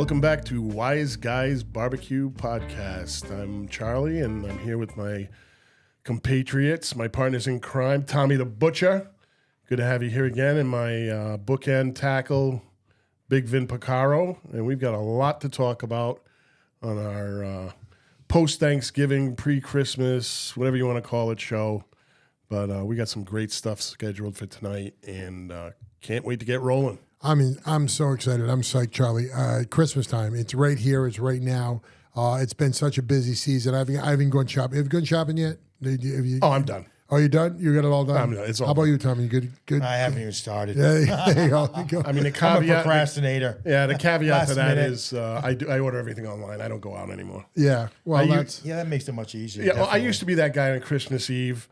Welcome back to Wise Guys Barbecue Podcast. I'm Charlie, and I'm here with my compatriots, my partners in crime, Tommy the Butcher. Good to have you here again, and my bookend tackle, Big Vin Picaro. And we've got a lot to talk about on our post-Thanksgiving, pre-Christmas, whatever you want to call it, show. But we got some great stuff scheduled for tonight, and can't wait to get rolling. I mean, I'm so excited. I'm psyched, Charlie. Christmas time. It's right here. It's right now. It's been such a busy season. I haven't gone shopping. Have you gone shopping yet? I'm done. Oh, you're done? You got it all done? I'm done. It's all How about done. you, Tommy? Good? I haven't even started. Yeah, there you go. I mean, the I'm a caveat. procrastinator. Yeah, the caveat Last to that minute. is I order everything online. I don't go out anymore. Yeah. Well, Yeah, that makes it much easier. Yeah, well, I definitely. used to be that guy on Christmas Eve,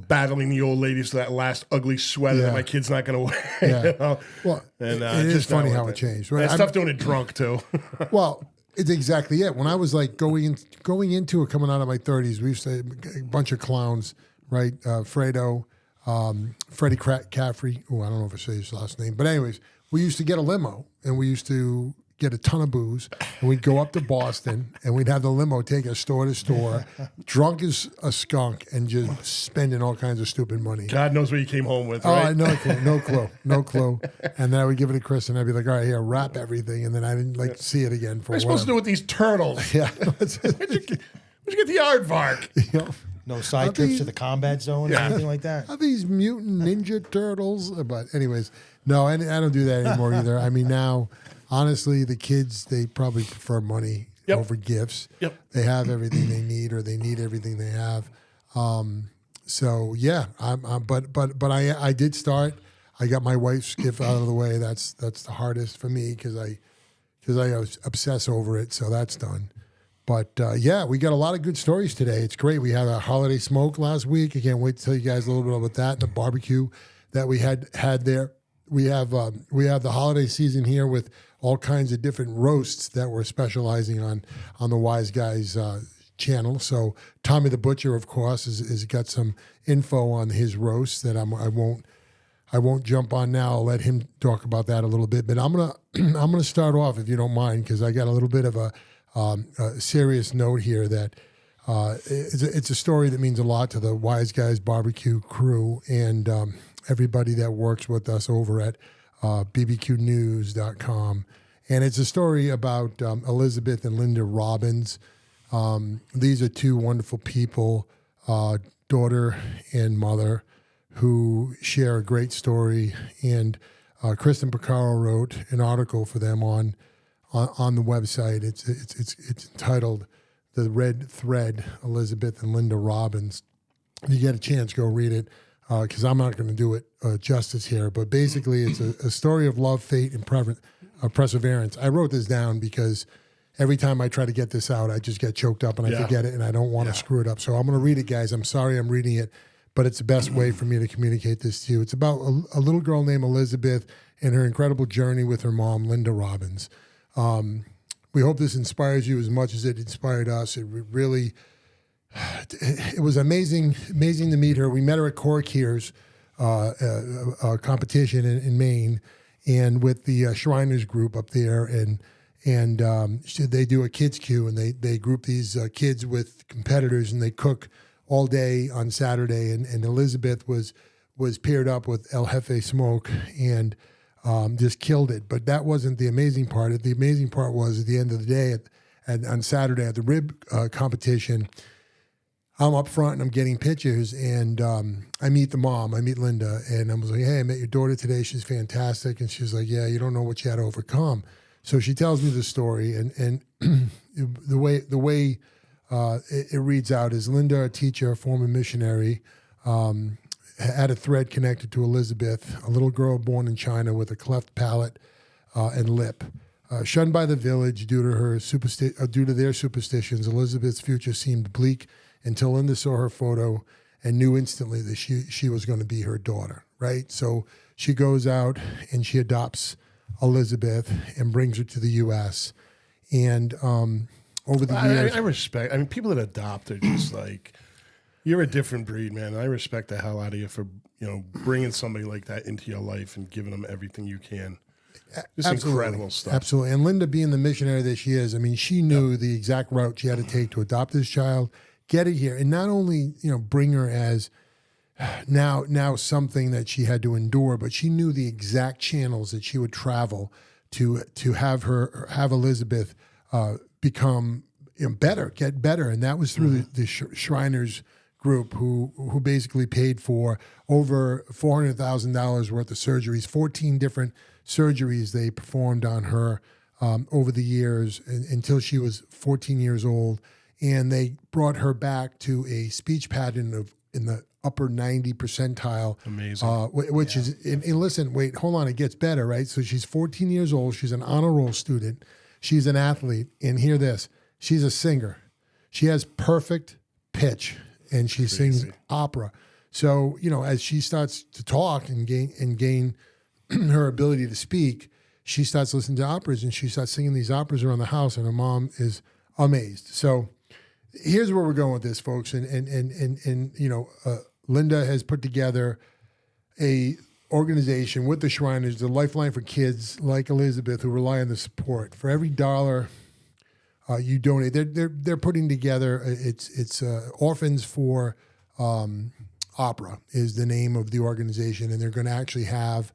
battling the old ladies for that last ugly sweater that my kid's not going to wear. Yeah. Well, And, it is just not funny worth how it changed. And it's tough doing it drunk, too. Well, it's exactly it. When I was like going into it, coming out of my 30s, we used to a bunch of clowns, right? Fredo, Freddie Caffrey. Oh, I don't know if I say his last name, but anyways, we used to get a limo and we used to get a ton of booze, and we'd go up to Boston, and we'd have the limo take us store to store, drunk as a skunk, and just spending all kinds of stupid money. God knows what you came home with, Oh, right? no clue. And then I would give it to Chris, and I'd be like, all right, here, wrap everything, and then I didn't see it again for What are you supposed to do with these turtles? Yeah. Where'd you get the aardvark? No side trips to the combat zone or anything like that. Are these mutant ninja turtles? But anyways, no, I don't do that anymore either. I mean, now, honestly, the kids, they probably prefer money over gifts. Yep. They have everything they need, or they need everything they have. So yeah, but I did start. I got my wife's gift out of the way. That's the hardest for me because I obsess over it. So that's done. But yeah, we got a lot of good stories today. It's great. We had a holiday smoke last week. I can't wait to tell you guys a little bit about that and the barbecue that we had there. We have the holiday season here with all kinds of different roasts that we're specializing on the Wise Guys channel. So Tommy the Butcher, of course, has got some info on his roasts that I won't jump on now. I'll let him talk about that a little bit. But I'm gonna start off, if you don't mind, because I got a little bit of a serious note here that it's a story that means a lot to the Wise Guys Barbecue crew and everybody that works with us over at BBQNews.com. And it's a story about Elizabeth and Linda Robbins. These are two wonderful people, daughter and mother, who share a great story. And Kristen Picaro wrote an article for them on the website. It's entitled "The Red Thread: Elizabeth and Linda Robbins." If you get a chance, go read it, because I'm not going to do it justice here. But basically, it's a story of love, fate, and perseverance. I wrote this down because every time I try to get this out, I just get choked up and I forget it, and I don't want to screw it up. So I'm going to read it, guys. I'm sorry I'm reading it, but it's the best way for me to communicate this to you. It's about a little girl named Elizabeth and her incredible journey with her mom, Linda Robbins. We hope this inspires you as much as it inspired us. It was amazing to meet her. We met her at Corkier's competition in Maine, and with the Shriners group up there, and they do a kids queue, and they group these kids with competitors, and they cook all day on Saturday. And Elizabeth was paired up with El Jefe Smoke and just killed it. But that wasn't the amazing part. The amazing part was at the end of the day, on Saturday at the rib competition, I'm up front and I'm getting pictures, and I meet the mom. I meet Linda, and I was like, "Hey, I met your daughter today. She's fantastic." And she's like, "Yeah, you don't know what she had to overcome." So she tells me the story, and the way it reads out is: Linda, a teacher, a former missionary, had a thread connected to Elizabeth, a little girl born in China with a cleft palate and lip. Shunned by the village due to their superstitions, Elizabeth's future seemed bleak until Linda saw her photo and knew instantly that she was going to be her daughter, right? So she goes out and she adopts Elizabeth and brings her to the U.S. And over the years... I respect... I mean, people that adopt are just like... You're a different breed, man. I respect the hell out of you for, bringing somebody like that into your life and giving them everything you can. Just incredible stuff. Absolutely. And Linda, being the missionary that she is, I mean, she knew the exact route she had to take to adopt this child, get it here, and not only, bring her as now something that she had to endure, but she knew the exact channels that she would travel to have Elizabeth become better, get better. And that was through the Shriners group who basically paid for over $400,000 worth of surgeries, 14 different surgeries they performed on her over the years until she was 14 years old. And they brought her back to a speech pattern in the upper 90 percentile. Amazing. Which is, and listen, wait, hold on, it gets better, right? So she's 14 years old. She's an honor roll student. She's an athlete. And hear this, she's a singer. She has perfect pitch and she sings opera. So, as she starts to talk and gain her ability to speak, she starts listening to operas and she starts singing these operas around the house, and her mom is amazed. So here's where we're going with this, folks. And Linda has put together a organization with the Shriners, the Lifeline for kids like Elizabeth who rely on the support. For every dollar you donate, they're putting together. It's Orphans for Opera is the name of the organization, and they're going to actually have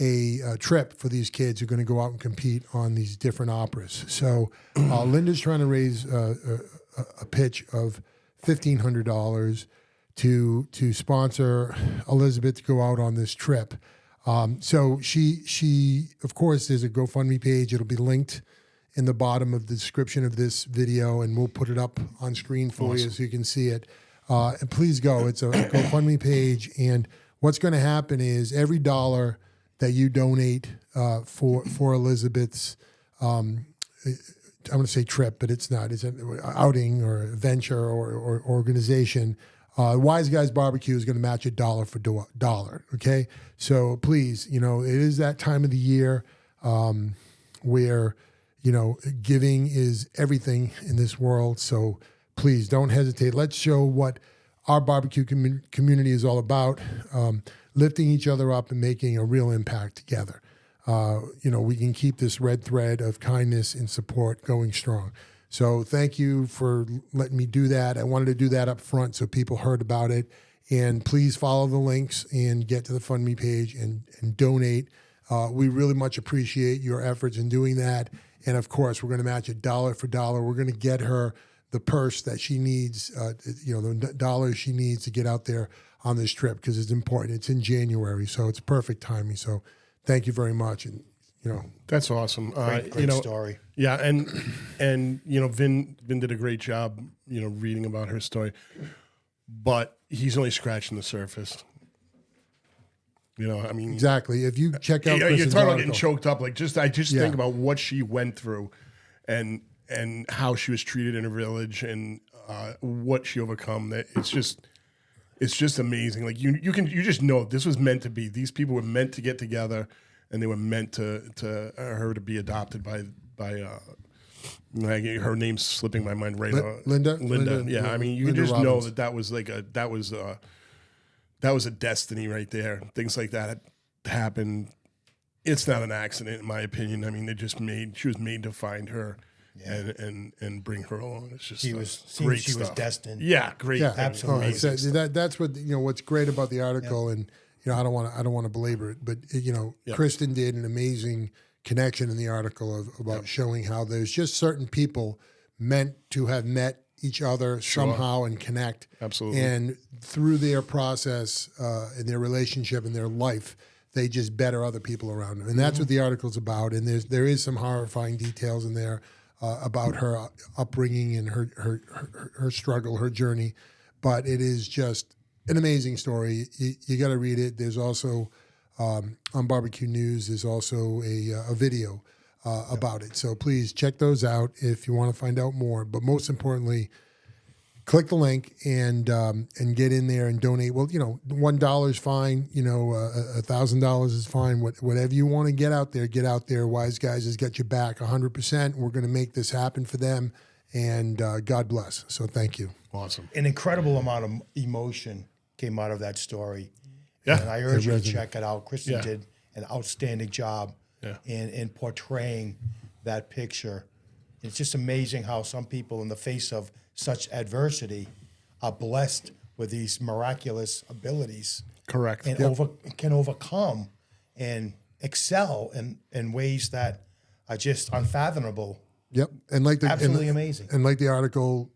a trip for these kids who are going to go out and compete on these different operas. So Linda's trying to raise a pitch of $1,500 to sponsor Elizabeth to go out on this trip. So she of course, there's a GoFundMe page. It'll be linked in the bottom of the description of this video, and we'll put it up on screen for you so you can see it. And please go. It's a GoFundMe page, and what's going to happen is every dollar that you donate for Elizabeth's, I'm going to say trip, but it's not. It's an outing or a venture or organization. Wise Guys Barbecue is going to match it dollar for dollar. Okay, so please, it is that time of the year where giving is everything in this world. So please don't hesitate. Let's show what our barbecue community is all about. Lifting each other up and making a real impact together. We can keep this red thread of kindness and support going strong. So thank you for letting me do that. I wanted to do that up front so people heard about it. And please follow the links and get to the FundMe page and donate. We really much appreciate your efforts in doing that. And of course, we're going to match it dollar for dollar. We're going to get her the purse that she needs, the dollars she needs to get out there on this trip, because it's important. It's in January, so it's perfect timing. So thank you very much. And, that's awesome. Great story. Yeah. And Vin did a great job, reading about her story, but he's only scratching the surface. Exactly. If you check out, you're Chris's talking about article, getting choked up. Like, I just think about what she went through, and how she was treated in her village, and what she overcome. That it's just amazing. Like you just know this was meant to be. These people were meant to get together, and they were meant to her to be adopted by her name's slipping my mind right now. Linda. Yeah, you Linda just Robbins. know that was that was a destiny right there. Things like that happen. It's not an accident, in my opinion. She was made to find her. Yeah. And bring her along. It's just great stuff. Was destined. Yeah, great. Yeah, absolutely. That's what what's great about the article, and I don't want to belabor it, but Kristen did an amazing connection in the article about showing how there's just certain people meant to have met each other somehow and connect. Absolutely. And through their process in their relationship and their life, they just better other people around them, and that's what the article's about. And there is some horrifying details in there. About her upbringing and her struggle, her journey. But it is just an amazing story. You got to read it. There's also, on BBQ News, there's also a video about it. So please check those out if you want to find out more. But most importantly, click the link and get in there and donate. Well, $1 is fine. $1,000 is fine. Whatever you want to get out there. Wise Guys has got your back 100%. We're going to make this happen for them, and God bless. So thank you. Awesome. An incredible amount of emotion came out of that story. Yeah. And I urge you to check it out. Kristen did an outstanding job and portraying that picture. It's just amazing how some people, in the face of such adversity, are blessed with these miraculous abilities. Correct. And can overcome and excel in ways that are just unfathomable. Yep, and like the Absolutely amazing. And like the article,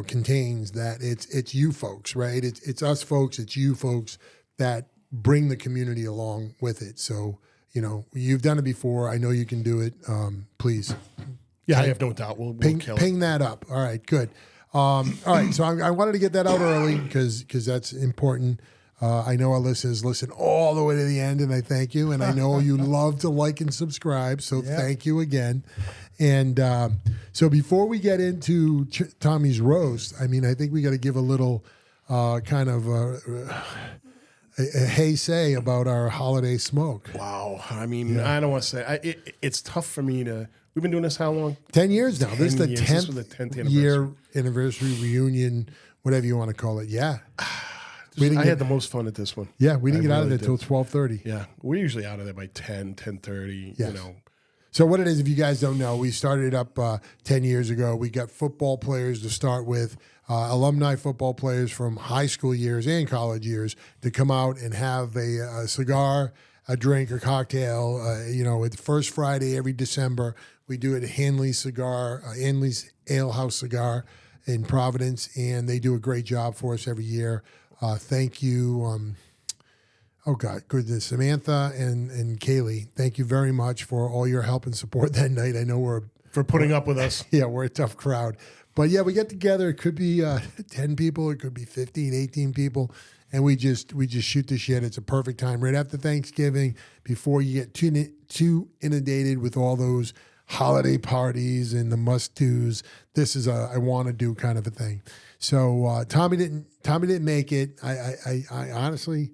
contains that it's you folks, right? It's us folks, it's you folks that bring the community along with it. So you've done it before. I know you can do it. Please, Yeah, I have no doubt. We'll kill it. ping that up. All right, good. All right, so I wanted to get that out early because that's important. I know our listeners listen all the way to the end, and I thank you. And I know you love to like and subscribe, so thank you again. And so before we get into Tommy's roast, I think we got to give a little kind of a hey say about our holiday smoke. Wow. I don't want to say. It's tough for me to. We've been doing this how long? 10 years now. This is the 10 years. This was the 10th anniversary. year anniversary reunion, whatever you want to call it. Yeah. I had the most fun at this one. Yeah, we didn't get out of there did. till 12:30. Yeah, we're usually out of there by 10:30. Yes. So what it is, if you guys don't know, we started it up 10 years ago. We got football players to start with, alumni football players from high school years and college years to come out and have a cigar, a drink, or cocktail. It's first Friday every December. We do it at Hanley's Ale House Cigar in Providence, and they do a great job for us every year. Thank you. Oh, God, goodness. Samantha and Kaylee, thank you very much for all your help and support that night. I know for putting up with us. Yeah, we're a tough crowd. But, yeah, we get together. It could be 10 people. It could be 15, 18 people. And we just shoot the shit. It's a perfect time right after Thanksgiving before you get too inundated with all those holiday parties and the must-dos. This is a I want to do kind of a thing. So Tommy didn't make it. I honestly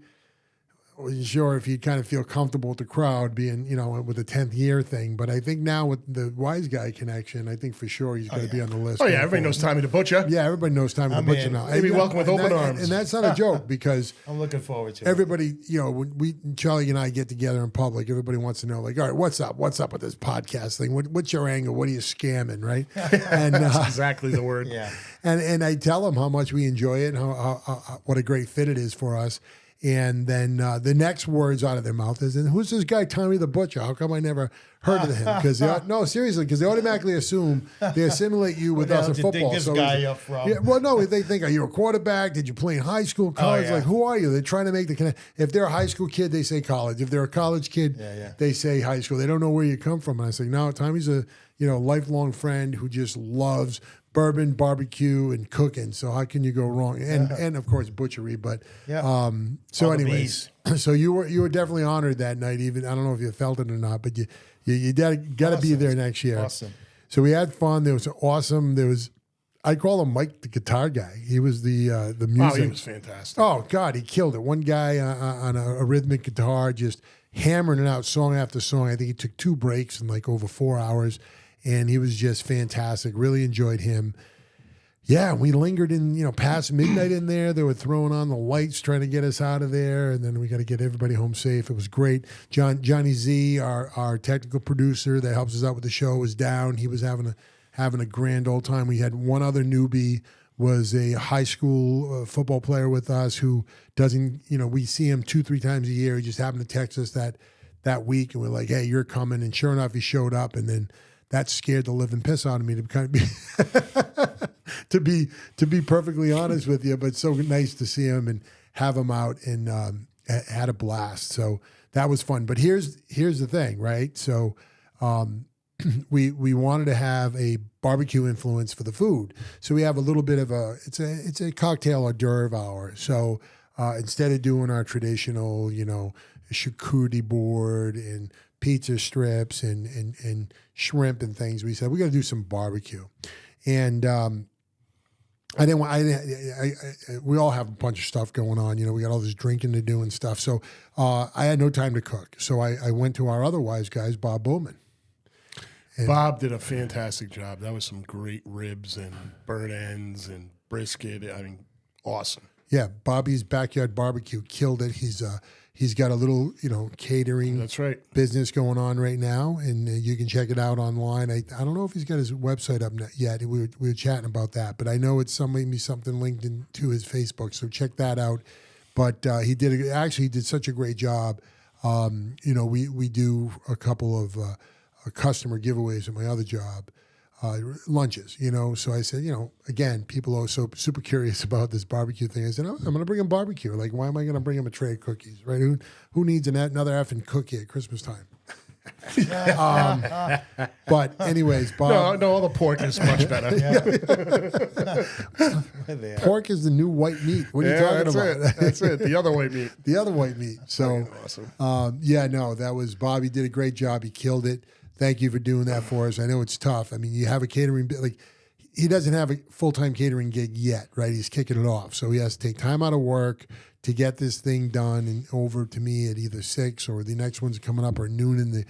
wasn't sure if he'd kind of feel comfortable with the crowd being, with the 10th year thing. But I think now with the Wise Guy connection, I think for sure he's going to be on the list. Oh, yeah, everybody knows Tommy the Butcher. Yeah, everybody knows Tommy the Butcher now. Maybe welcome with open arms. And that's not a joke because I'm looking forward to everybody, when Charlie and I get together in public, everybody wants to know, like, all right, what's up? What's up with this podcast thing? What's your angle? What are you scamming, right? And that's exactly the word. Yeah. And I tell them how much we enjoy it and how what a great fit it is for us. And then the next words out of their mouth is, and who's this guy, Tommy the Butcher? How come I never heard of him? Because no, seriously, because they automatically they assimilate you with us in football. Dig this guy up from? Yeah, well, no, they think, are you a quarterback? Did you play in high school, college? Oh, yeah. Like, who are you? They're trying to make the connection. If they're a high school kid, they say college. If they're a college kid, they say high school. They don't know where you come from. And I say, no, Tommy's a lifelong friend who just loves bourbon, barbecue, and cooking. So how can you go wrong? And of course butchery. But so anyways, so you were definitely honored that night. Even I don't know if you felt it or not, but you got to be there next year. Awesome. So we had fun. There was awesome. I call him Mike the guitar guy. He was the music. Oh, he was fantastic. Oh God, he killed it. One guy on a rhythmic guitar just hammering it out song after song. I think he took 2 breaks in like over 4 hours. And he was just fantastic. Really enjoyed him. Yeah, we lingered in, past midnight in there. They were throwing on the lights, trying to get us out of there. And then we got to get everybody home safe. It was great. Johnny Z, our technical producer that helps us out with the show, was down. He was having a grand old time. We had one other newbie, was a high school football player with us who doesn't, we see him 2-3 times a year. He just happened to text us that week. And we're like, hey, you're coming. And sure enough, he showed up. And then that scared the living piss out of me to kind of be to be perfectly honest with you. But so nice to see him and have him out and had a blast. So that was fun. But here's the thing, right? So we wanted to have a barbecue influence for the food. So we have a little bit of it's a cocktail hors d'oeuvre hour. So instead of doing our traditional, charcuterie board and pizza strips and shrimp and things, we said we got to do some barbecue. And we all have a bunch of stuff going on. We got all this drinking to do and stuff. So I had no time to cook. So I went to our other wise guys, Bob Bowman. And Bob did a fantastic job. That was some great ribs and burnt ends and brisket. Awesome. Yeah, Bobby's Backyard Barbecue killed it. He's got a little catering That's right. business going on right now, and you can check it out online. I don't know if he's got his website up yet. We were chatting about that, but I know it's maybe something linked to his Facebook, so check that out. But he did such a great job. We do a couple of customer giveaways at my other job. Lunches, so I said, again, people are so super curious about this barbecue thing. I said, I'm going to bring them barbecue. Like, why am I going to bring them a tray of cookies, right? Who needs another effing cookie at Christmas time? But anyways, Bob. No, all the pork is much better. Pork is the new white meat. What are you talking about? That's it. The other white meat. The other white meat. So, awesome. That was Bobby did a great job. He killed it. Thank you for doing that for us. I know it's tough. I mean, you have a catering, he doesn't have a full-time catering gig yet, right? He's kicking it off. So he has to take time out of work to get this thing done and over to me at either 6 or the next one's coming up or noon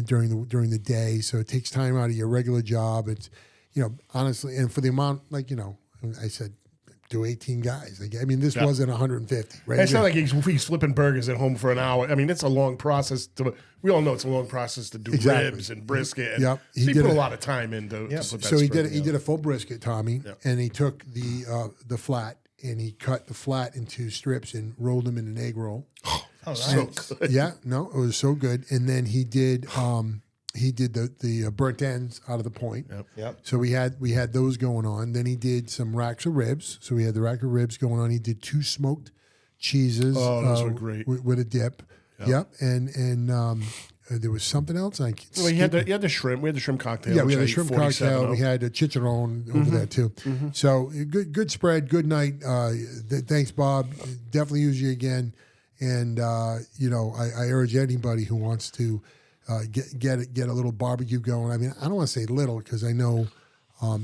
during the day. So it takes time out of your regular job. It's, honestly, and for the amount, I said, do 18 guys. This wasn't 150, right? It's not like he's flipping burgers at home for an hour. It's a long process. We all know it's a long process to do ribs and brisket. And he put a lot of time into. To put that so he did a full brisket, Tommy, and he took the flat and he cut the flat into strips and rolled them in an egg roll. Oh, nice. So good. Yeah, no, it was so good. And then he did the burnt ends out of the point. Yep. So we had those going on. Then he did some racks of ribs. So we had the rack of ribs going on. He did 2 smoked cheeses. Oh, those were great. With a dip. Yep. And there was something else. Well, you had the shrimp. We had the shrimp cocktail. Yeah, we had the shrimp cocktail. We had a chicharron over there too. Mm-hmm. So good spread. Good night. Thanks, Bob. Definitely use you again. And I urge anybody who wants to get a little barbecue going. I don't want to say little because I know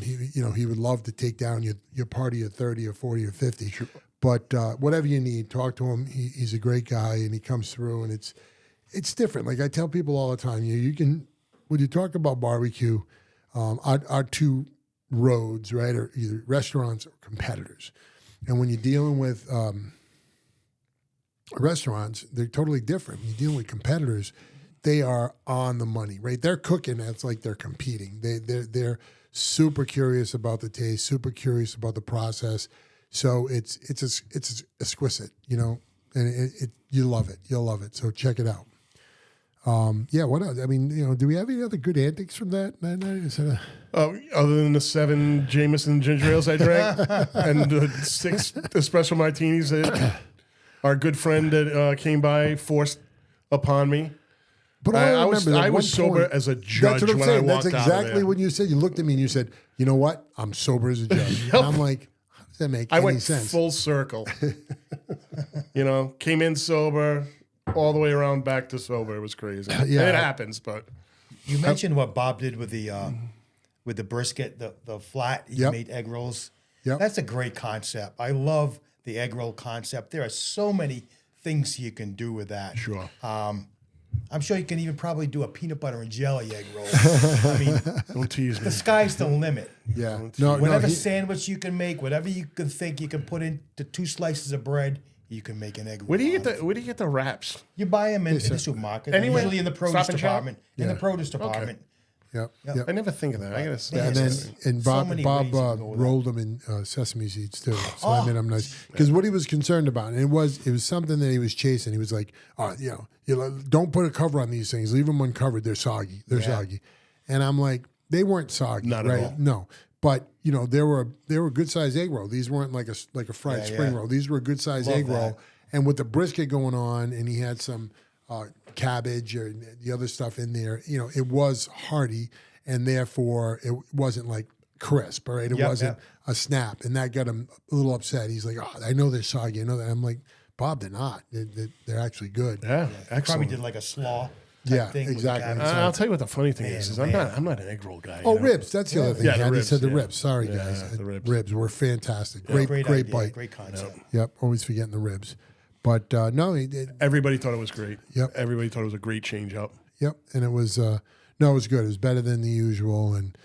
he would love to take down your party of 30 or 40 or 50. Sure. But whatever you need, talk to him. He's a great guy and he comes through and it's different. Like I tell people all the time, you can when you talk about barbecue, our 2 roads, right, are either restaurants or competitors. And when you're dealing with restaurants, they're totally different. When you're dealing with competitors, they are on the money, right? They're cooking. It's like they're competing. They're super curious about the taste, super curious about the process. So it's exquisite, and you love it. You'll love it. So check it out. What else? Do we have any other good antics from that night? Other than the 7 Jameson ginger ales I drank and the 6 espresso martinis that our good friend that came by forced upon me. But I was sober as a judge when I walked That's out of exactly there. what you said. You looked at me and you said, "You know what? I'm sober as a judge." And I'm like, "How does that make any sense?" I went full circle. Came in sober, all the way around back to sober. It was crazy. And it happens, but you mentioned what Bob did with the brisket, the flat. He made egg rolls. Yep. That's a great concept. I love the egg roll concept. There are so many things you can do with that. Sure. I'm sure you can even probably do a peanut butter and jelly egg roll. Don't tease me. The sky's the limit. Yeah. Whatever sandwich you can make, whatever you can think you can put into 2 slices of bread, you can make an egg roll. Where do you get the wraps? You buy them in the supermarket. Anywhere? Usually in the produce department. In the produce department. Yep. I never think of that. I gotta say. And then so many Bob ways you can go with rolled them in sesame seeds too. So I made them nice because what he was concerned about, and it was something that he was chasing. He was like, don't put a cover on these things. Leave them uncovered. They're soggy. They're soggy. And I'm like, they weren't soggy. Not right? at all. No. But there were good sized egg roll. These weren't like a fried spring roll. These were a good sized egg roll. And with the brisket going on, and he had some cabbage or the other stuff in there, it was hearty, and therefore it wasn't like crisp, all right? It wasn't a snap, and that got him a little upset. He's like, I know they're soggy. I know that. I'm like, Bob, they're not. They're actually good. Yeah, excellent. Probably did like a slaw. Exactly. I'll tell you what the funny thing is I'm not an egg roll guy. Oh, ribs. That's the other thing. Yeah, He said the ribs. Sorry, guys. The ribs were fantastic. Great idea, bite. Great concept. Yep. Always forgetting the ribs. But no, he did. Everybody thought it was great. Yep. Everybody thought it was a great change up. Yep. And it was, it was good. It was better than the usual. And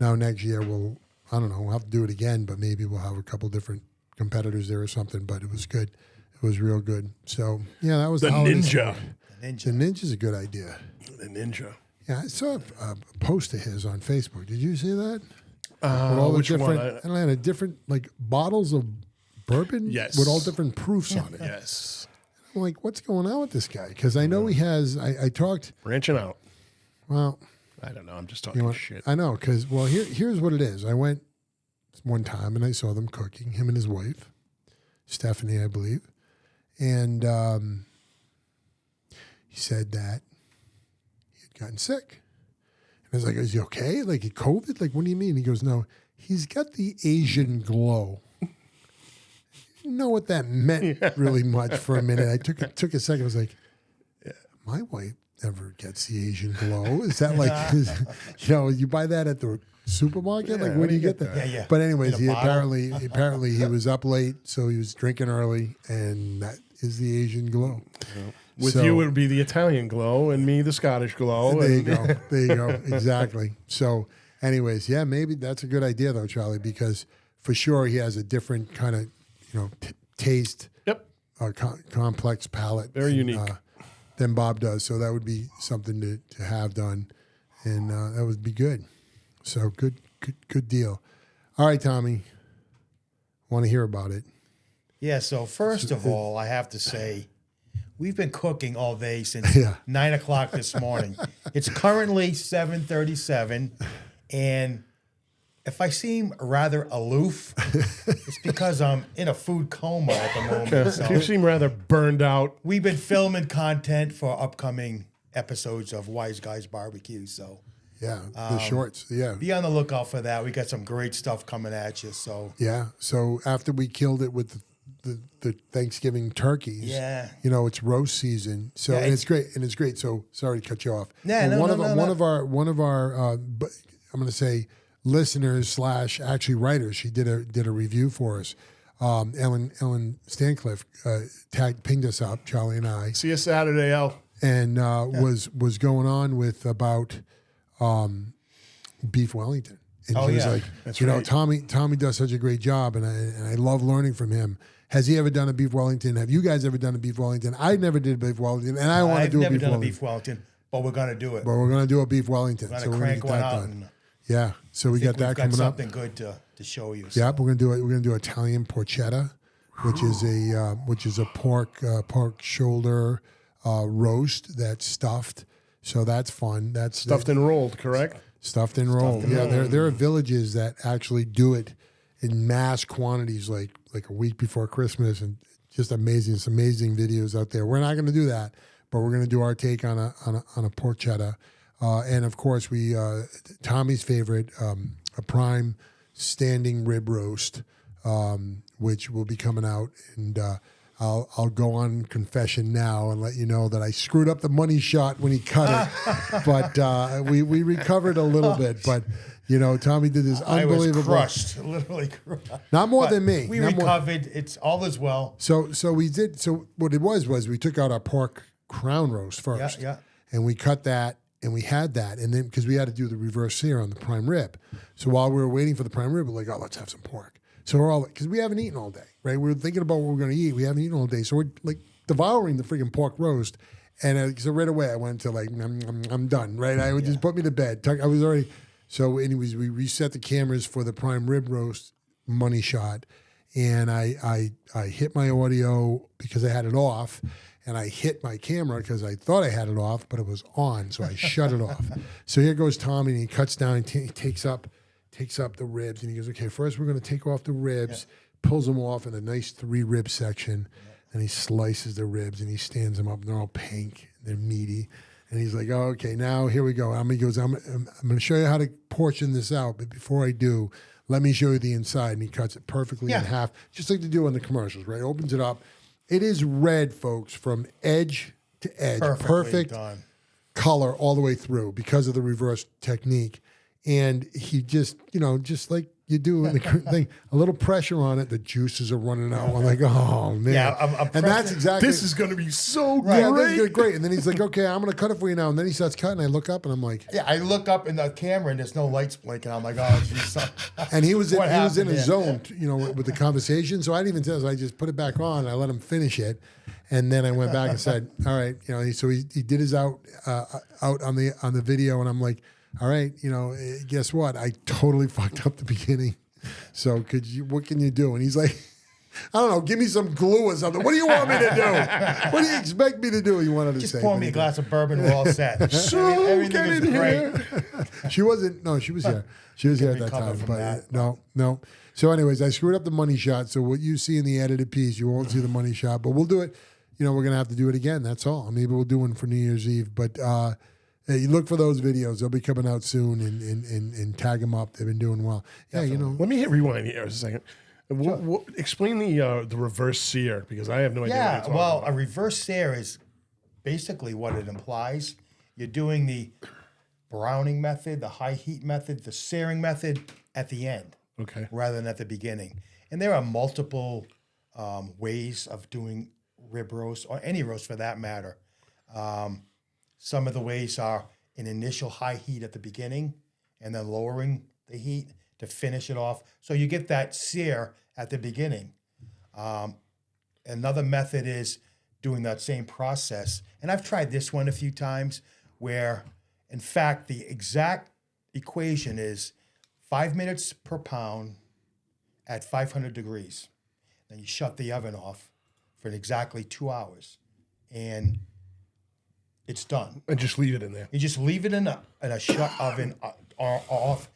now next year we'll have to do it again, but maybe we'll have a couple different competitors there or something, but it was good. It was real good. So yeah, that was The holiday ninja. sport. The ninja's a good idea. The ninja. Yeah, I saw a post of his on Facebook. Did you see that? With Which one? I don't know, different like bottles of bourbon Yes. with all different proofs on it. Yes. I'm like, what's going on with this guy? Because I know he has. I talked. Branching out. Well, I don't know. I'm just talking shit. I know because here's what it is. I went one time and I saw them cooking. Him and his wife, Stephanie, I believe, and he said that he had gotten sick. And I was like, "Is he okay? Like he COVID? Like what do you mean?" He goes, "No, he's got the Asian glow." Didn't know what that meant really much for a minute. I took a second. I was like, my wife never gets the Asian glow. Is that like, you buy that at the supermarket? Like, where do you get that? Yeah. But anyways, In a he bottle? apparently he was up late, so he was drinking early, and that is the Asian glow. With So- you, it would be the Italian glow, and me, the Scottish glow. There you and go. There you go. Exactly. So, anyways, yeah, maybe that's a good idea though, Charlie, because for sure he has a different kind of, taste, Yep. complex palate. Very unique. Than Bob does. So that would be something to have done, and that would be good. So good deal. All right, Tommy. Want to hear about it? Yeah, so first of all, I have to say, we've been cooking all day since Yeah. 9 o'clock this morning. It's currently 7:37, and if I seem rather aloof, it's because I'm in a food coma at the moment. So You seem rather burned out. we've been filming content for upcoming episodes of Wise Guys Barbecue, so Yeah, the shorts. Yeah. be on the lookout for that. We got some great stuff coming at you, so Yeah. So after we killed it with the Thanksgiving turkeys, Yeah. it's roast season. So Yeah, and it's great. And it's great. So sorry to cut you off. Yeah, But no, one no, of no, one of our I'm going to say listeners / actually writers. She did a review for us. Ellen Stancliffe pinged us up, Charlie and I, See you Saturday, Al. and was going on with about beef Wellington. And Oh, she was yeah. like, That's you know, right. Tommy does such a great job, and I love learning from him. Has he ever done a beef Wellington? Have you guys ever done a beef Wellington? I never did a beef Wellington, and I want to I've do a never beef done a Wellington. beef Wellington, but we're gonna do it. But we're going to do a beef Wellington. We're So gonna we're going to crank get one that out, done. and Yeah. So we got that we've got coming up. something good to show you. So. Yep, we're gonna do Italian porchetta, which is a pork shoulder roast that's stuffed. So that's fun. That's Stuffed and rolled, correct? stuffed and rolled. and Yeah, rolled. there are villages that actually do it in mass quantities, like a week before Christmas, and just amazing. Some amazing videos out there. We're not going to do that, but we're going to do our take on a porchetta, and of course Tommy's favorite, a prime standing rib roast, which will be coming out, and I'll go on confession now and let you know that I screwed up the money shot when he cut it, but we recovered a little bit. But Tommy did this I was unbelievable. crushed, literally crushed. Not more But than me. We Not more- recovered. It's all as well. So we did. So what it was we took out our pork crown roast first, Yeah. and we cut that, and we had that, and then because we had to do the reverse sear on the prime rib, so while we were waiting for the prime rib, we're like, oh, let's have some pork. So we're all because we haven't eaten all day, right? We're thinking about what we're going to eat. We haven't eaten all day, so we're like devouring the freaking pork roast, and so right away I went to like I'm done, right? I would just put me to bed. I was already. So anyways, we reset the cameras for the prime rib roast money shot, and I hit my audio because I had it off, and I hit my camera because I thought I had it off, but it was on, so I shut it off. So here goes Tommy, and he cuts down, and he takes up the ribs, and he goes, okay, first we're going to take off the ribs, pulls them off in a nice 3 rib section, and he slices the ribs, and he stands them up, and they're all pink, they're meaty. And he's like, oh, okay, now here we go. He goes, I'm going to show you how to portion this out. But before I do, let me show you the inside. And he cuts it perfectly in half, just like they do on the commercials, right? Opens it up. It is red, folks, from edge to edge. Perfectly Perfect done. color all the way through because of the reverse technique. And he just, just like you do the thing, a little pressure on it, the juices are running out. I'm like, oh man. Yeah, I'm and that's exactly. This is going to be so Yeah, great. this is great. And then he's like, okay, I'm going to cut it for you now. And then he starts cutting. I look up and I'm like, Yeah, I look up in the camera and there's no lights blinking. I'm like, oh, geez. and he was in a here? zone, with the conversation. So I didn't even tell. So I just put it back on. And I let him finish it, and then I went back and said, all right, So he did his out on the video, and I'm like, all right, guess what? I totally fucked up the beginning. So what can you do? And he's like, I don't know, give me some glue or something. What do you want me to do? What do you expect me to do? He wanted to Just say. pour me a glass of bourbon. We're all set. So Everything is great. She wasn't. No, she was here. She was here at that recover time. from But that. no. So, anyways, I screwed up the money shot. So what you see in the edited piece, you won't see the money shot. But we'll do it. We're gonna have to do it again. That's all. Maybe we'll do one for New Year's Eve. But hey, you look for those videos. They'll be coming out soon, and tag them up. They've been doing well. Yeah, Let me hit rewind here a second. Explain the reverse sear, because I have no idea. Yeah, what you're well, talking a reverse sear is basically what it implies. You're doing the browning method, the high heat method, the searing method at the end, about. Okay. rather than at the beginning. And there are multiple ways of doing rib roast, or any roast for that matter. Some of the ways are an initial high heat at the beginning and then lowering the heat to finish it off. So you get that sear at the beginning. Another method is doing that same process. And I've tried this one a few times where, in fact, the exact equation is 5 minutes per pound at 500 degrees. Then you shut the oven off for exactly 2 hours. And it's done. And just leave it in there. You just leave it in a shut oven or off.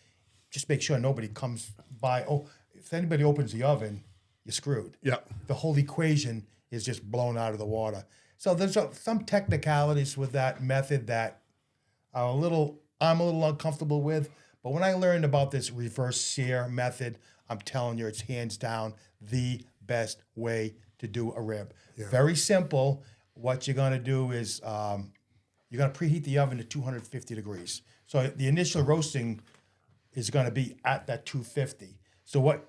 Just make sure nobody comes by. Oh, if anybody opens the oven, you're screwed. Yeah. The whole equation is just blown out of the water. So there's some technicalities with that method that I'm a little uncomfortable with. But when I learned about this reverse sear method, I'm telling you, it's hands down the best way to do a rib. Yeah. Very simple. What you're going to do is you're going to preheat the oven to 250 degrees. So the initial roasting is going to be at that 250. So what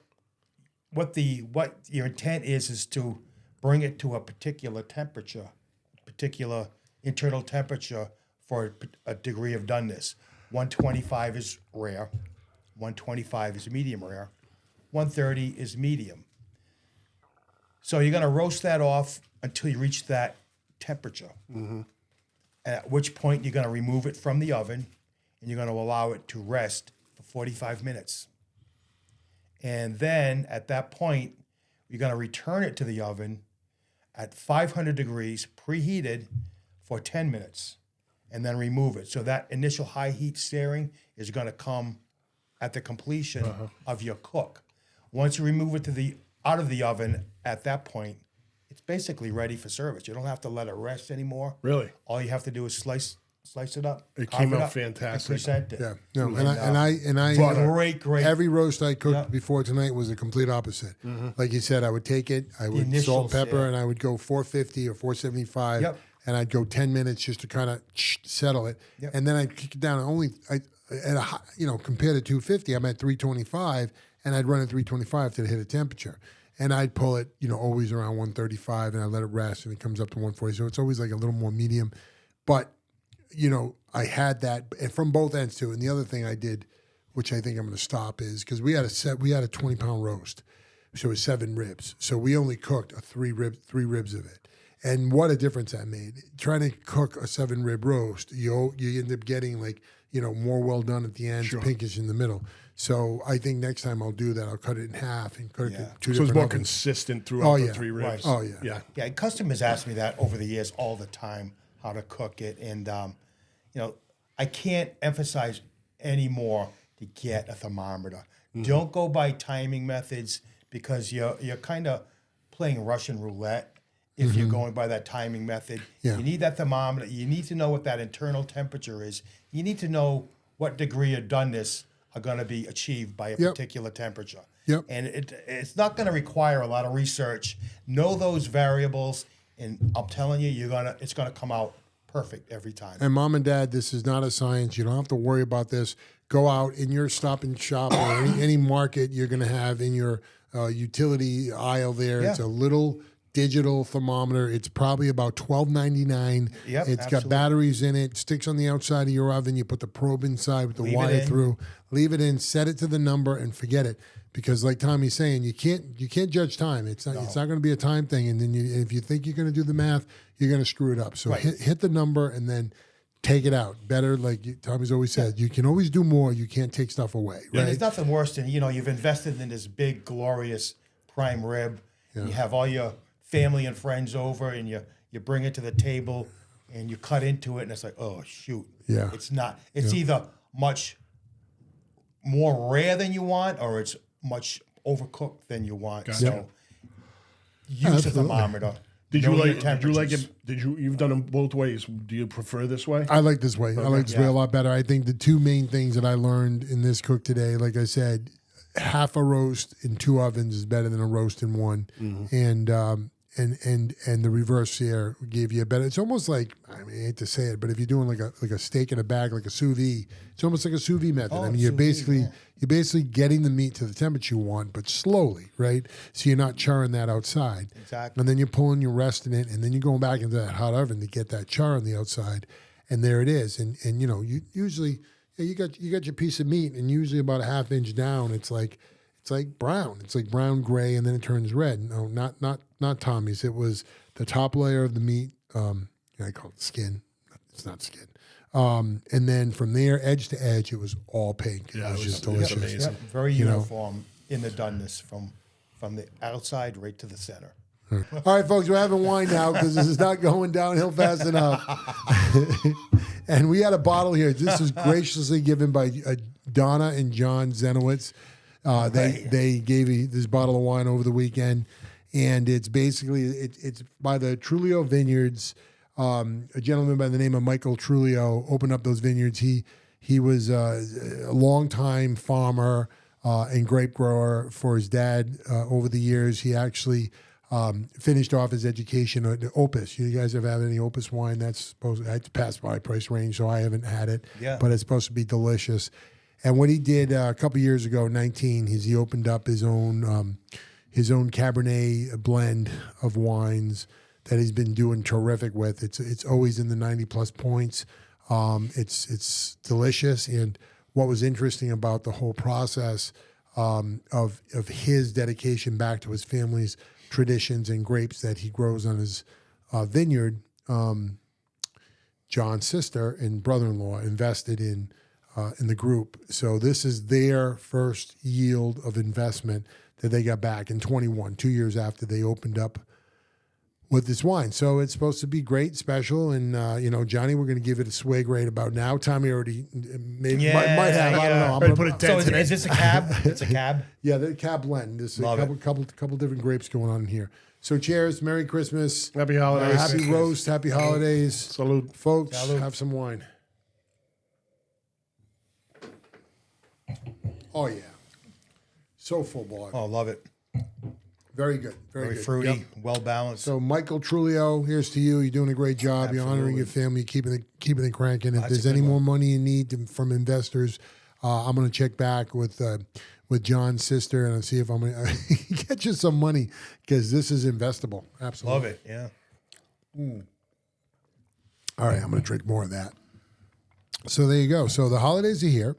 your intent is to bring it to a particular temperature, particular internal temperature for a degree of doneness. 125 is rare, 125 is medium rare, 130 is medium. So you're going to roast that off until you reach that temperature. Mm-hmm. At which point you're going to remove it from the oven and you're going to allow it to rest for 45 minutes. And then at that point, you're going to return it to the oven at 500 degrees, preheated, for 10 minutes, and then remove it. So that initial high heat searing is going to come at the completion of your cook. Once you remove it out of the oven, at that point, it's basically ready for service. You don't have to let it rest anymore. Really? All you have to do is slice it up. It came out and fantastic. present it. Yeah, no, and I Great. every roast I cooked before tonight was the complete opposite. Mm-hmm. Like you said, I would take it, I would salt, pepper, and I would go 450 or 475, and I'd go 10 minutes just to kind of settle it, and then I'd kick it down. Compared to 250, I'm at 325, and I'd run at 325 to hit a temperature. And I'd pull it, always around 135, and I let it rest, and it comes up to 140. So it's always like a little more medium. But, I had that from both ends too. And the other thing I did, which I think I'm going to stop, is because we had a 20-pound roast, so it was 7 ribs. So we only cooked three ribs of it. And what a difference that made. Trying to cook a 7-rib roast, you end up getting more well done at the end, pinkish in the middle. So I think next time I'll do that. I'll cut it in half and cut it to 2 different So it's more ovens. consistent throughout the 3 ribs. Right. Oh, yeah. Yeah. Yeah, customers ask me that over the years all the time, how to cook it. And, I can't emphasize anymore to get a thermometer. Mm-hmm. Don't go by timing methods, because you're kind of playing Russian roulette if you're going by that timing method. Yeah. You need that thermometer. You need to know what that internal temperature is. You need to know what degree of doneness are going to be achieved by a particular temperature. Yep. And it's not going to require a lot of research. Know those variables, and I'm telling you, it's going to come out perfect every time. And mom and dad, this is not a science. You don't have to worry about this. Go out in your Stop and Shop or any market you're going to have in your utility aisle there. Yeah. It's a little digital thermometer. It's probably about $12.99. Yep, It's got absolutely. batteries in it. Sticks on the outside of your oven. You put the probe inside with the Leave it wire in. through. Leave it in. Set it to the number and forget it. Because like Tommy's saying, you can't judge time. It's not going to be a time thing. And then if you think you're going to do the math, you're going to screw it up. So Right. hit the number and then take it out. Better, like Tommy's always said, you can always do more. You can't take stuff away. And Right? there's nothing worse than, you've invested in this big, glorious prime rib. Yeah. You have all your family and friends over, and you bring it to the table, and you cut into it, and it's like, oh, shoot. Yeah. It's not. It's either much more rare than you want, or it's much overcooked than you want. Gotcha. So use a thermometer. Did you Know your like? Did you like temperatures. it? You've done them both ways. Do you prefer this way? I like this way. I like this way a lot better. I think the two main things that I learned in this cook today, like I said, half a roast in 2 ovens is better than a roast in 1. Mm-hmm. And the reverse here gave you a better. It's almost like, I hate to say it, but if you're doing like a steak in a bag, like a sous vide, it's almost like a sous vide method. Oh, I mean, you're sous vide, basically getting the meat to the temperature you want, but slowly, right? So you're not charring that outside. Exactly. And then you're pulling your rest in it, and then you're going back into that hot oven to get that char on the outside, and there it is. And you usually you got your piece of meat, and usually about a half inch down, it's like brown. It's like brown gray, and then it turns red. No, not Tommy's. It was the top layer of the meat. I call it skin. It's not skin. And then from there, edge to edge, it was all pink. Yeah, it was just it was delicious. amazing. Yep, very uniform in the doneness from the outside right to the center. All right, folks, we're having wine now because this is not going downhill fast enough. And we had a bottle here. This was graciously given by Donna and John Zenowitz. They gave me this bottle of wine over the weekend, and it's basically it's by the Trulio Vineyards. A gentleman by the name of Michael Trulio opened up those vineyards. He was a longtime farmer and grape grower for his dad over the years. He actually finished off his education at Opus. You guys ever have any Opus wine? That's supposed to, it's past my price range, so I haven't had it. Yeah. But it's supposed to be delicious. And what he did a couple years ago, 19, he opened up his own Cabernet blend of wines that he's been doing terrific with. It's always in the 90+ points. It's delicious. And what was interesting about the whole process of his dedication back to his family's traditions and grapes that he grows on his vineyard, John's sister and brother-in-law invested in the group. So this is their first yield of investment that they got back in 21, 2 years after they opened up with this wine. So it's supposed to be great, special, and Johnny, we're going to give it a swig right about now. Tommy already might have. I don't know. I'm Ready to gonna put a dent So in it. is this a cab? It's a cab. Yeah, the Cab blend. There's a Love couple different grapes going on here. So cheers, Merry Christmas, Happy holidays. happy roast, happy holidays, Salute. folks. Salud. Have some wine. Oh yeah, so full blood. Oh, love it. Very good, Very good. fruity, Yep. well balanced. So Michael Trulio, here's to you. You're doing a great job. You're honoring your family, keeping it cranking. If That's there's a any good more money you need from investors, I'm going to check back with John's sister and see if I'm going to get you some money because this is investable. Absolutely. Love it. Yeah. All right, I'm going to drink more of that. So there you go. So the holidays are here.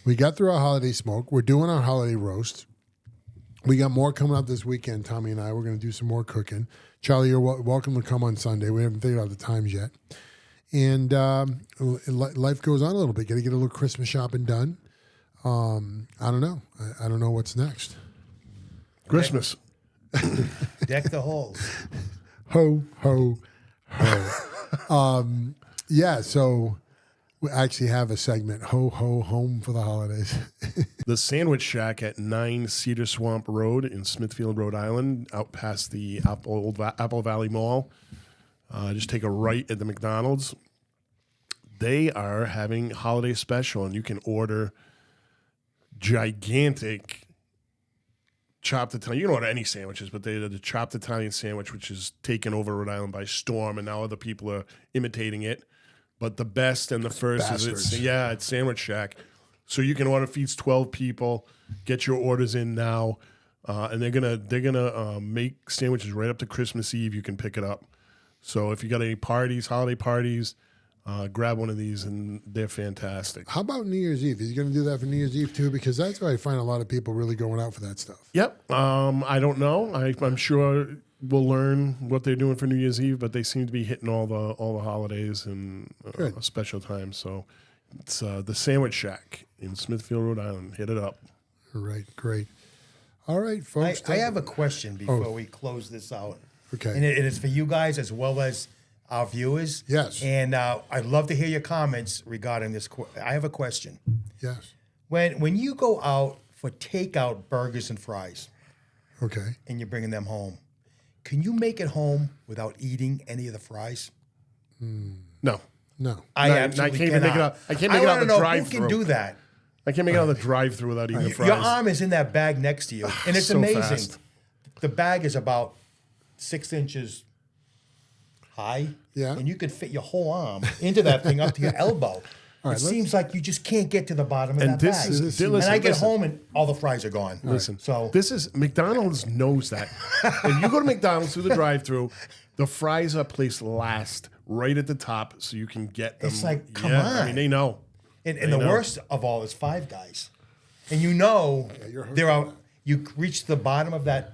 We got through our holiday smoke. We're doing our holiday roast. We got more coming up this weekend, Tommy and I. We're going to do some more cooking. Charlie, you're welcome to come on Sunday. We haven't figured out the times yet. And life goes on a little bit. Got to get a little Christmas shopping done. I don't know. I don't know what's next. Christmas. Deck the halls. Ho, ho, ho. Yeah, so we actually have a segment, Ho, ho, home for the holidays. The Sandwich Shack at 9 Cedar Swamp Road in Smithfield, Rhode Island, out past the Apple Valley Mall. Just take a right at the McDonald's. They are having holiday special, and you can order gigantic chopped Italian. You can order any sandwiches, but they did the chopped Italian sandwich, which is taken over Rhode Island by storm, and now other people are imitating it. But the best and the first is it's Sandwich Shack. So you can order, feeds 12 people. Get your orders in now, and they're gonna make sandwiches right up to Christmas Eve. You can pick it up. So if you got any parties, holiday parties, grab one of these, and they're fantastic. How about New Year's Eve? Is he going to do that for New Year's Eve too? Because that's where I find a lot of people really going out for that stuff. Yep. I don't know. I'm sure we'll learn what they're doing for New Year's Eve, but they seem to be hitting all the holidays and special times. So it's the Sandwich Shack in Smithfield, Rhode Island. Hit it up. All right, great. All right, folks. I have a question before we close this out. Okay. And it is for you guys as well as our viewers. Yes. And I'd love to hear your comments regarding this. I have a question. Yes. When you go out for takeout burgers and fries, Okay. and you're bringing them home, can you make it home without eating any of the fries? No. No. I absolutely can't even make it cannot. out. I can't make it out the Who drive-through. can do that? I can't make it out the drive-through without eating the fries. Your arm is in that bag next to you, and it's So amazing. fast. The bag is about 6 inches high, Yeah. and you could fit your whole arm into that thing up to your elbow. right, It seems like you just can't get to the bottom of And that this bag. is- and listen, I get listen. home and all the fries are gone. Listen, So this is McDonald's knows that. If you go to McDonald's through the drive-through, the fries are placed last, right at the top, so you can get them. It's like, come I on. mean, they know. And the worst of all is Five Guys. And you know there are you reach the bottom of that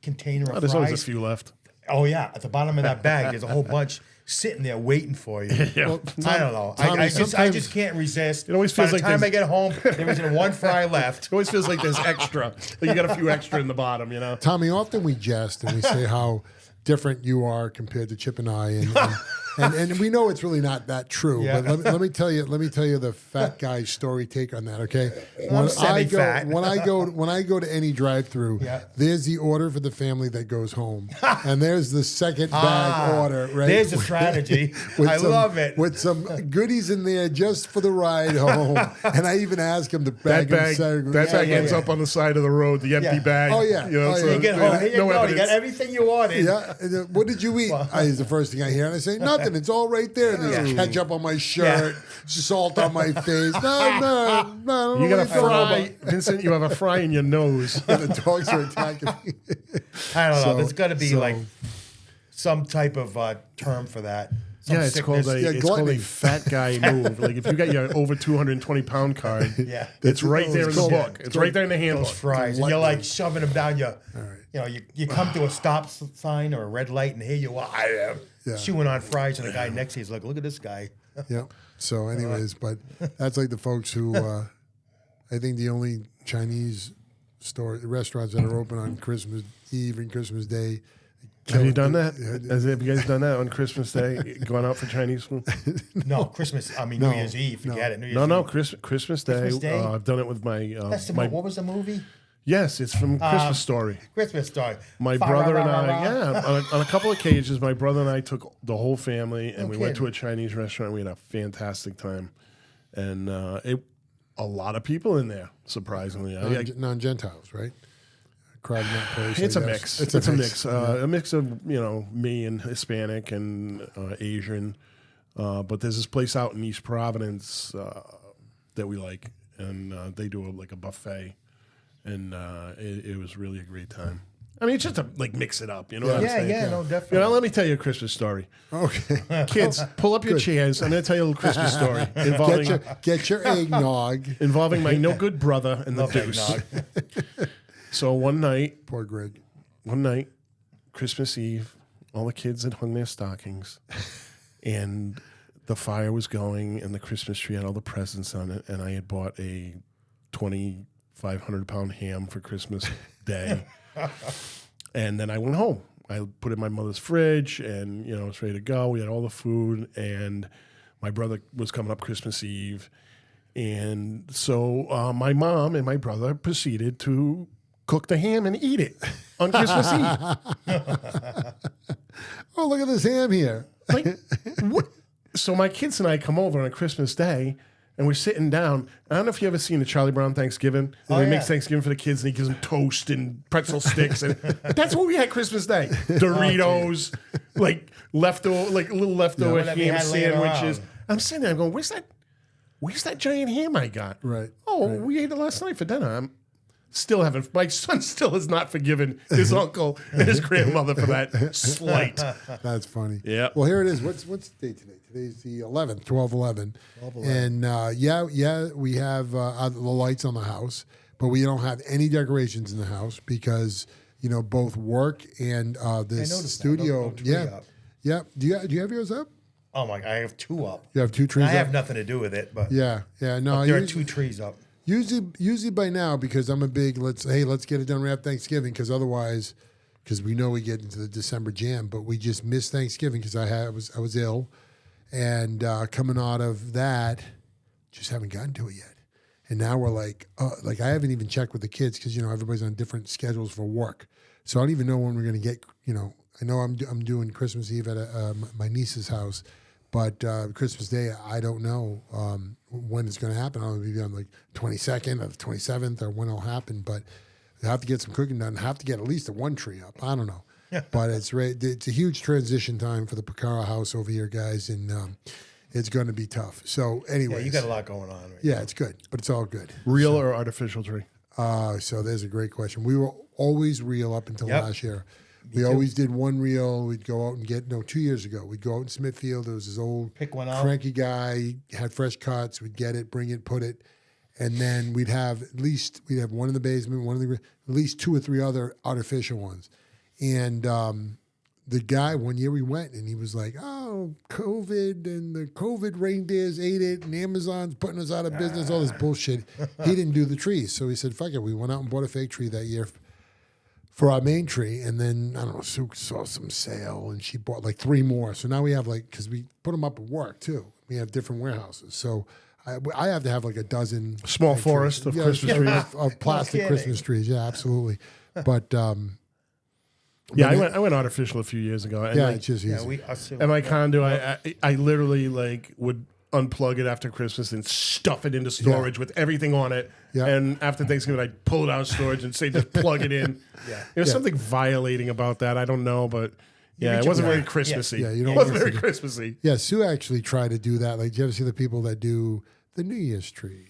container of There's fries. always a few left. Oh yeah, at the bottom of that bag, there's a whole bunch sitting there waiting for you. Yeah. Well, I don't know. Tommy, I sometimes- just can't resist. It always By feels the like time I there's- get home, there isn't one fry left. It always feels like there's extra. Like you got a few extra in the bottom, you know? Tommy, often we jest and we say how different you are compared to Chip and I, and we know it's really not that true. Yeah. But let me tell you the fat guy's story take on that. Okay, I'm semi-fat. when I go to any drive-through, Yeah. there's the order for the family that goes home, and there's the second bag order. Right, There's a strategy. With I some- love it. with some goodies in there just for the ride home. And I even ask him to That bag bag, that bag ends yeah. up on the side of the road, the empty Yeah. bag. Oh, yeah. You know, Oh, so yeah. You get home, here you no go. You evidence. got everything you wanted. Yeah. And then, what did you eat? Is the first thing I hear. And I say, nothing. It's all right there. There's Yeah. ketchup on my shirt, salt on my face. No. You got a what you're talking fry, Vincent. You have a fry in your nose. about. And the dogs are attacking me. I don't know. So- There's got to be so- like some type of term for that. Some Yeah, it's sickness. called a Yeah, it's called a gluttony. fat guy move. Like if you got your over 220-pound card, Yeah. it's right there in the called- book. It's right there in the handbook. Those fries, and you're like shoving them down your. You know, you come to a stop sign or a red light, and here you are, I am Yeah. chewing on fries, and the guy next to you is like, "Look at this guy." Yeah. So, anyways, but that's like the folks who, I think the only Chinese restaurants that are open on Christmas Eve and Christmas Day. Have you done that? Have you guys done that on Christmas Day? Gone out for Chinese food? No, Christmas. I mean, New Year's Eve. Forget it. New Year's No, Eve. Christmas Day. Christmas Day? I've done it with my That's the, my. what was the movie? Yes, it's from Christmas Story. Christmas Story. My Fa- brother rah, and rah, I, rah, rah. on a couple of occasions, my brother and I took the whole family and we went kidding. to a Chinese restaurant. We had a fantastic time, and a lot of people in there. Surprisingly, Non-Gentiles, right? Crowd in that place. it's I a guess. mix. It's a mix. A mix of me and Hispanic and Asian. But there's this place out in East Providence that we like, and they do a buffet, and it was really a great time. I mean, it's just to mix it up, you know what I'm saying? Yeah, no, definitely. You know, let me tell you a Christmas story. Okay. Kids, pull up your chairs. I'm going to tell you a little Christmas story Get your eggnog. involving my no good brother and the Love deuce. eggnog. So one night, Poor Greg. Christmas Eve, all the kids had hung their stockings, and the fire was going, and the Christmas tree had all the presents on it, and I had bought a 2,500-pound ham for Christmas Day, and then I went home. I put it in my mother's fridge, and it was ready to go. We had all the food, and my brother was coming up Christmas Eve, and so my mom and my brother proceeded to cook the ham and eat it on Christmas Eve. Oh, look at this ham here. Like, what? So my kids and I come over on a Christmas Day, and we're sitting down. I don't know if you ever seen a Charlie Brown Thanksgiving. He makes Thanksgiving for the kids, and he gives them toast and pretzel sticks, and that's what we had Christmas Day. Doritos, like leftover, like little leftover ham sandwiches. I'm sitting there, I'm going, "Where's that giant ham I got?" Right. Oh, we ate it last night for dinner. I'm still haven't. My son still has not forgiven his uncle and his grandmother for that slight. That's funny. Yeah. Well, here it is. What's the date today? Today's the 11th, 12/11. And we have the lights on the house, but we don't have any decorations in the house because both work and this studio. No tree up. Yeah. Do you have yours up? Oh my! I have 2 up. You have 2 trees. I have nothing to do with it, but Yeah. No, there are 2 trees up. Usually by now, because I'm a big let's get it done right after Thanksgiving, because otherwise, because we know we get into the December jam, but we just missed Thanksgiving because I was ill, and coming out of that, just haven't gotten to it yet. And now we're like I haven't even checked with the kids because everybody's on different schedules for work, so I don't even know when we're gonna get. I know I'm doing Christmas Eve at my niece's house. But Christmas Day, I don't know when it's going to happen. I'll be on like 22nd or the 27th or when it'll happen. But I have to get some cooking done. I have to get at least 1 tree up. I don't know. But it's a huge transition time for the Picara house over here, guys. And it's going to be tough. So anyway. Yeah, you got a lot going on. Yeah, it's good. But it's all good. Real or artificial tree? So there's a great question. We were always real up until last year. We always did 1 reel. We'd go out and get 2 years ago. We'd go out in Smithfield. There was this old Pick one out. cranky guy. He had fresh cuts. We'd get it, bring it, put it, and then we'd have one in the basement, at least 2 or 3 other artificial ones. And the guy, one year we went and he was like, "Oh, COVID and the COVID reindeers ate it, and Amazon's putting us out of business." All this bullshit. He didn't do the trees, so he said, "Fuck it." We went out and bought a fake tree that year for our main tree, and then, I don't know, Sue saw some sale, and she bought like 3 more. So now we have because we put them up at work, too. We have different warehouses. So I have to have like a dozen. Small forest of Christmas trees. Of plastic Christmas trees, yeah, absolutely. But, I went artificial a few years ago. And it's just easy. At my condo, I literally would unplug it after Christmas and stuff it into storage with everything on it. Yeah. And after Thanksgiving, I'd pull it out of storage and say, just plug it in. There's something violating about that. I don't know, but it wasn't very Christmassy. Yeah, it wasn't very Christmassy. Yeah, Sue actually tried to do that. Like, do you ever see the people that do the New Year's tree,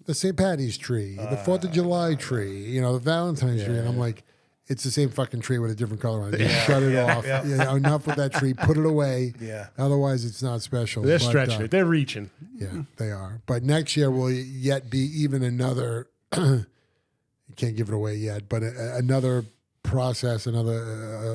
the St. Patty's tree, the 4th of July tree, the Valentine's tree? And I'm like, it's the same fucking tree with a different color on it. Just shut it off. Yeah. Enough with that tree. Put it away. Yeah. Otherwise, it's not special. They're stretching it. They're reaching. Yeah, they are. But next year will yet be even another. You can't give it away yet, but another process, another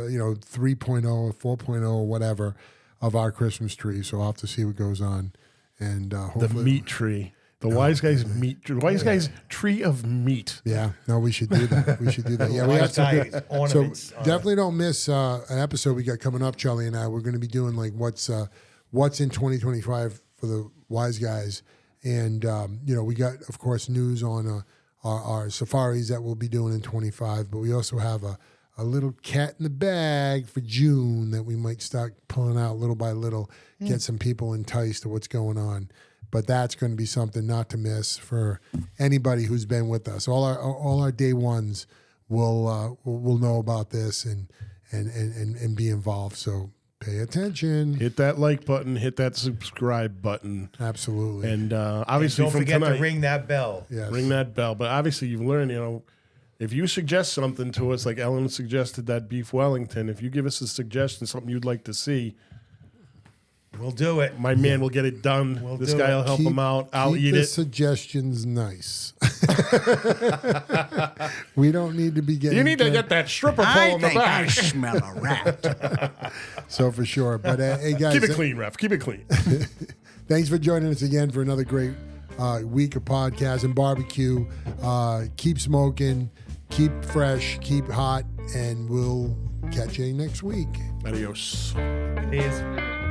3.0 or 4.0 or whatever of our Christmas tree. So I'll have to see what goes on, and hopefully the meat tree. The Wise Guys meat. Wise Guys tree of meat. Yeah, no, we should do that. Yeah, we have to. So definitely don't miss an episode we got coming up, Charlie and I. We're going to be doing like what's in 2025 for the Wise Guys, and we got, of course, news on our safaris that we'll be doing in 25. But we also have a little cat in the bag for June that we might start pulling out little by little, get some people enticed to what's going on. But that's going to be something not to miss for anybody who's been with us. All our day ones will know about this and be involved. So pay attention. Hit that like button. Hit that subscribe button. Absolutely. And obviously, don't from forget tonight, to ring that bell. Yes. Ring that bell. But obviously, you've learned. If you suggest something to us, like Ellen suggested that beef Wellington, if you give us a suggestion, something you'd like to see. We'll do it. My man will get it done. This guy will help him out. I'll eat the it. Suggestions nice. We don't need to be getting. You need to get that stripper pole in the back. I smell a rat. So for sure. But hey, guys. Keep it clean, Ref. Keep it clean. Thanks for joining us again for another great week of podcast and barbecue. Keep smoking, keep fresh, keep hot, and we'll catch you next week. Adios. Cheers.